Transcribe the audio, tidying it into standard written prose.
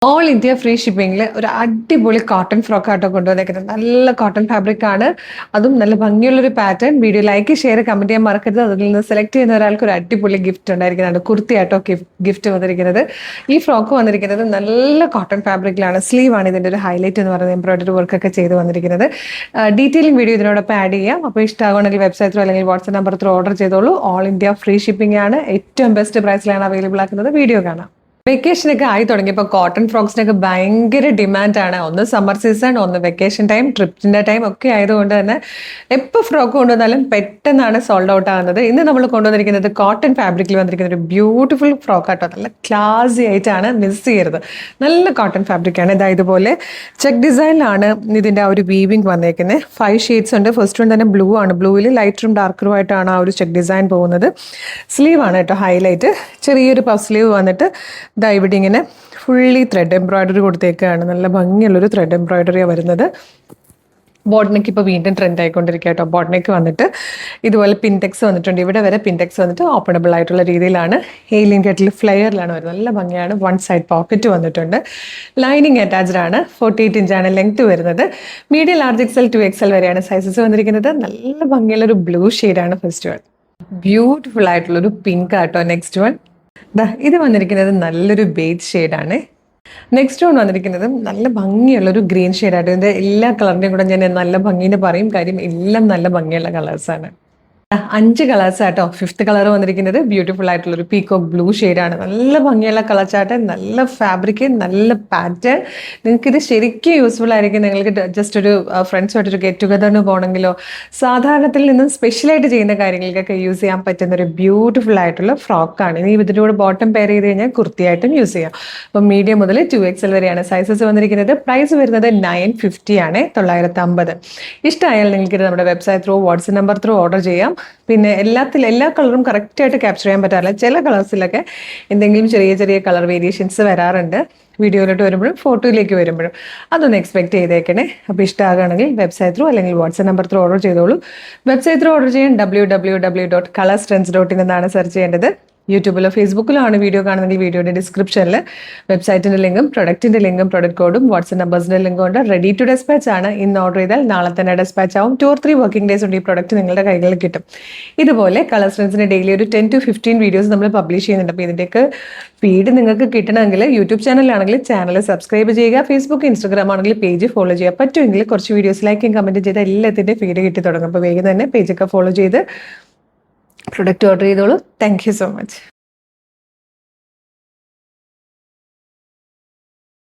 All India free ഷിപ്പിംഗിൽ ഒരു അടിപൊളി cotton ഫ്രോക്കാട്ടോ കൊണ്ടുവന്നേക്കുന്നത്. നല്ല കോട്ടൺ ഫാബ്രിക് ആണ്, അതും നല്ല ഭംഗിയുള്ളൊരു pattern. Video like share comment ചെയ്യാൻ മറക്കരുത്. അതിൽ നിന്ന് സെലക്ട് ചെയ്യുന്ന ഒരാൾക്ക് ഒരു അടിപൊളി ഗിഫ്റ്റ് ഉണ്ടായിരിക്കുന്നതാണ്. കുർത്തിയാട്ടോ ഗിഫ്റ്റ് വന്നിരിക്കുന്നത്. ഈ ഫ്രോക്ക് വന്നിരിക്കുന്നത് നല്ല കോട്ടൺ ഫാബ്രിക്കിലാണ്. സ്ലീവ് ആണ് ഇതിൻ്റെ ഒരു ഹൈലൈറ്റ് എന്ന് പറയുന്നത്. എംബ്രോയിഡറി വർക്ക് ഒക്കെ ചെയ്ത് വന്നിരിക്കുന്നത്. ഡീറ്റെയിലിംഗ് വീഡിയോ ഇതിനോടൊപ്പം ആഡ് ചെയ്യാം. അപ്പോൾ ഇഷ്ടമാണെങ്കിൽ വെബ്സൈറ്റ് ത്രൂ അല്ലെങ്കിൽ വാട്സ്ആപ്പ് നമ്പർ ത്രൂ ഓർഡർ ചെയ്തോളൂ. ഓൾ ഇന്ത്യ ഫ്രീ ഷിപ്പിംഗ് ആണ്. ഏറ്റവും ബെസ്റ്റ് പ്രൈസിലാണ് അവൈലബിൾ ആക്കുന്നത്. വീഡിയോ കാണാം. വെക്കേഷനൊക്കെ ആയി തുടങ്ങിയപ്പോൾ കോട്ടൺ ഫ്രോക്സിനൊക്കെ ഭയങ്കര ഡിമാൻഡാണ്. ഒന്ന് സമ്മർ സീസൺ, ഒന്ന് വെക്കേഷൻ ടൈം, ട്രിപ്പിൻ്റെ ടൈം ഒക്കെ ആയതുകൊണ്ട് തന്നെ എപ്പോൾ ഫ്രോക്ക് കൊണ്ടുവന്നാലും പെട്ടെന്നാണ് സോൾഡ് ഔട്ട് ആകുന്നത്. ഇന്ന് നമ്മൾ കൊണ്ടുവന്നിരിക്കുന്നത് കോട്ടൺ ഫാബ്രിക്കിൽ വന്നിരിക്കുന്ന ഒരു ബ്യൂട്ടിഫുൾ ഫ്രോക്ക് ആട്ടോ. നല്ല ക്ലാസി ആയിട്ടാണ്, മിസ് ചെയ്യരുത്. നല്ല കോട്ടൺ ഫാബ്രിക്കാണ്. ഇതുപോലെ ചെക്ക് ഡിസൈനിലാണ് ഇതിൻ്റെ ആ ഒരു വീവിങ് വന്നേക്കുന്നത്. 5 ഷെയ്ഡ്സ് ഉണ്ട്. ഫസ്റ്റ് വൺ തന്നെ ബ്ലൂ ആണ്. ബ്ലൂവിൽ ലൈറ്ററും ഡാർക്കറും ആയിട്ടാണ് ആ ഒരു ചെക്ക് ഡിസൈൻ പോകുന്നത്. സ്ലീവ് ആണ് കേട്ടോ ഹൈലൈറ്റ്. ചെറിയൊരു പഫ് സ്ലീവ് വന്നിട്ട് ഇവിടെ ഇങ്ങനെ ഫുള്ളി ത്രെഡ് എംബ്രോയിഡറി കൊടുത്തേക്കാണ്. നല്ല ഭംഗിയുള്ളൊരു ത്രെഡ് എംബ്രോയിഡറിയാണ് വരുന്നത്. ബോട്ട്നെക്ക് ഇപ്പോൾ വീണ്ടും ട്രെൻഡ് ആയിക്കൊണ്ടിരിക്കുക കേട്ടോ. ബോട്ട്നെക്ക് വന്നിട്ട് ഇതുപോലെ പിൻടെക്സ് വന്നിട്ടുണ്ട്. ഇവിടെ വരെ പിൻടെക്സ് വന്നിട്ട് ഓപ്പണബിൾ ആയിട്ടുള്ള രീതിയിലാണ്. ഹെയിലിൻ കെറ്റിൽ ഫ്ലെയറിലാണ് വരുന്നത്. നല്ല ഭംഗിയാണ്. 1 സൈഡ് പോക്കറ്റ് വന്നിട്ടുണ്ട്. ലൈനിങ് അറ്റാച്ച്ഡ് ആണ്. 48 ഇഞ്ചാണ് ലെങ്ത് വരുന്നത്. മീഡിയം ലാർജ് XL 2XL വരെയാണ് സൈസസ് വന്നിരിക്കുന്നത്. നല്ല ഭംഗിയുള്ളൊരു ബ്ലൂ ഷെയ്ഡാണ് ഫസ്റ്റ് വൺ. ബ്യൂട്ടിഫുൾ ആയിട്ടുള്ളൊരു പിങ്ക് ആട്ടോ നെക്സ്റ്റ് വൺ. ഇത് വന്നിരിക്കുന്നത് നല്ലൊരു ബേജ് ഷെയ്ഡാണ്. നെക്സ്റ്റ് വൺ വന്നിരിക്കുന്നത് നല്ല ഭംഗിയുള്ളൊരു ഗ്രീൻ ഷെയ്ഡായിട്ട്. ഇതിൻ്റെ എല്ലാ കളറിൻ്റെയും കൂടെ ഞാൻ നല്ല ഭംഗിന്ന് പറയും, കാര്യം എല്ലാം നല്ല ഭംഗിയുള്ള കളേഴ്സാണ്. 5 കളേഴ്സ് ആട്ടോ. 5th കളർ വന്നിരിക്കുന്നത് ബ്യൂട്ടിഫുൾ ആയിട്ടുള്ളൊരു പീകോക്ക് ബ്ലൂ ഷെയ്ഡാണ്. നല്ല ഭംഗിയുള്ള കളർ ചാർട്ട്, നല്ല ഫാബ്രിക്, നല്ല പാറ്റേൺ. നിങ്ങൾക്കിത് ശരിക്കും യൂസ്ഫുൾ ആയിരിക്കും. നിങ്ങൾക്ക് ജസ്റ്റ് ഒരു ഫ്രണ്ട്സുമായിട്ടൊരു ഗെറ്റ് ടുഗദറിന് പോകണമെങ്കിലോ സാധാരണത്തിൽ നിന്നും സ്പെഷ്യലായിട്ട് ചെയ്യുന്ന കാര്യങ്ങൾക്കൊക്കെ യൂസ് ചെയ്യാൻ പറ്റുന്ന ഒരു ബ്യൂട്ടിഫുൾ ആയിട്ടുള്ള ഫ്രോക്കാണ്. ഇനി ഇതിൻ്റെ കൂടെ ബോട്ടം പെയർ ചെയ്ത് കഴിഞ്ഞാൽ കുർത്തിയായിട്ടും യൂസ് ചെയ്യാം. അപ്പം മീഡിയം മുതൽ 2XL വരെയാണ് സൈസസ് വന്നിരിക്കുന്നത്. പ്രൈസ് വരുന്നത് 950 ആണ്, 950. ഇഷ്ടമായാൽ നിങ്ങൾക്ക് നമ്മുടെ website through WhatsApp number through order ചെയ്യാം. പിന്നെ എല്ലാ കളറും കറക്റ്റായിട്ട് ക്യാപ്ചർ ചെയ്യാൻ പറ്റാറില്ല. ചില കളേഴ്സിലൊക്കെ എന്തെങ്കിലും ചെറിയ ചെറിയ കളർ വേരിയേഷൻസ് വരാറുണ്ട്. വീഡിയോയിലോട്ട് വരുമ്പോഴും ഫോട്ടോയിലേക്ക് വരുമ്പോഴും അതൊന്ന് എക്സ്പെക്ട് ചെയ്തേക്കണേ. അപ്പോൾ ഇഷ്ടമാകുകയാണെങ്കിൽ വെബ്സൈറ്റ് ത്രൂ അല്ലെങ്കിൽ വാട്സ്ആപ്പ് നമ്പർ ത്രൂ ഓർഡർ ചെയ്തോളൂ. വെബ്സൈറ്റ് ത്രൂ ഓർഡർ ചെയ്യാൻ www.colorstrends.in എന്നാണ് സെർച്ച് ചെയ്യേണ്ടത്. യൂട്യൂബിലോ ഫേസ്ബുക്കിലോ ആണ് വീഡിയോ കാണുന്നെങ്കിൽ വീഡിയോയുടെ ഡിസ്ക്രിപ്ഷനിൽ വെബ്സൈറ്റിൻ്റെ ലിങ്കും പ്രൊഡക്റ്റിൻ്റെ ലിങ്കും പ്രൊഡക്റ്റ് കോഡും വാട്സ്ആപ്പ് നമ്പേഴ്സിൻ്റെ ലിങ്കും ഉണ്ട്. റെഡി ടു ഡെസ്പാച്ച് ആണ്. ഇന്ന് ഓർഡർ ചെയ്താൽ നാളെ തന്നെ ഡെസ്പാച്ച് ആവും. 2 or 3 വർക്കിംഗ് ഡേയ്സ് കൊണ്ട് ഈ പ്രൊഡക്റ്റ് നിങ്ങളുടെ കൈകളിൽ കിട്ടും. ഇതുപോലെ കളർ സ്ട്രെൻസിന് ഡെയിലി ഒരു 10 to 15 വീഡിയോസ് നമ്മൾ പബ്ലിഷ് ചെയ്യുന്നുണ്ട്. അപ്പോൾ ഇതിൻ്റെയൊക്കെ ഫീഡ് നിങ്ങൾക്ക് കിട്ടണമെങ്കിൽ യൂട്യൂബ് ചാനലാണെങ്കിൽ ചാനൽ സബ്സ്ക്രൈബ് ചെയ്യുക. ഫേസ്ബുക്ക് ഇൻസ്റ്റാഗ്രാം ആണെങ്കിൽ പേജ് ഫോളോ ചെയ്യുക. പറ്റുമെങ്കിൽ കുറച്ച് വീഡിയോസ് ലൈക്കും കമൻറ്റ് ചെയ്ത് എല്ലാത്തിൻ്റെ ഫീഡ് കിട്ടി തുടങ്ങും. അപ്പോൾ വേഗം തന്നെ പേജൊക്കെ ഫോളോ ചെയ്ത് പ്രൊഡക്റ്റ് ഓർഡർ ചെയ്തോളൂ. Thank you so much.